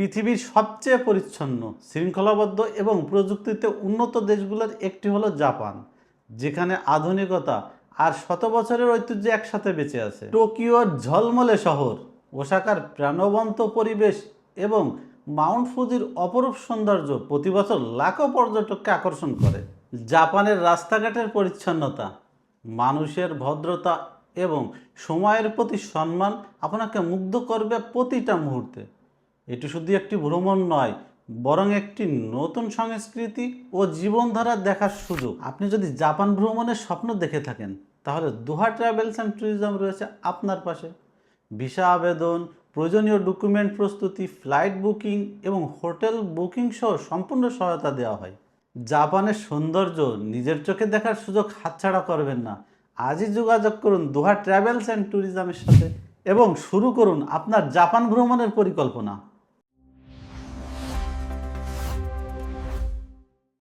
পৃথিবীর সবচেয়ে পরিচ্ছন্ন, শৃঙ্খলাবদ্ধ এবং প্রযুক্তিতে উন্নত দেশগুলোর একটি হলো জাপান, যেখানে আধুনিকতা আর শত বছরের ঐতিহ্য একসাথে বেঁচে আছে। টোকিওর ঝলমলে শহর, ওসাকার প্রাণবন্ত পরিবেশ এবং মাউন্ট ফুজির অপরূপ সৌন্দর্য প্রতি বছর লাখো পর্যটককে আকর্ষণ করে। জাপানের রাস্তাঘাটের পরিচ্ছন্নতা, মানুষের ভদ্রতা এবং সময়ের প্রতি সম্মান আপনাকে মুগ্ধ করবে প্রতিটা মুহূর্তে। এটি শুধু একটি ভ্রমণ নয়, বরং একটি নতুন সংস্কৃতি ও জীবনধারা দেখার সুযোগ। আপনি যদি জাপান ভ্রমণের স্বপ্ন দেখে থাকেন, তাহলে দোহা ট্রাভেলস অ্যান্ড ট্যুরিজম রয়েছে আপনার পাশে। ভিসা আবেদন, প্রয়োজনীয় ডকুমেন্ট প্রস্তুতি, ফ্লাইট বুকিং এবং হোটেল বুকিং সহ সম্পূর্ণ সহায়তা দেওয়া হয়। জাপানের সৌন্দর্য নিজের চোখে দেখার সুযোগ হাতছাড়া করবেন না। আজই যোগাযোগ করুন দোহা ট্রাভেলস অ্যান্ড ট্যুরিজমের সাথে এবং শুরু করুন আপনার জাপান ভ্রমণের পরিকল্পনা।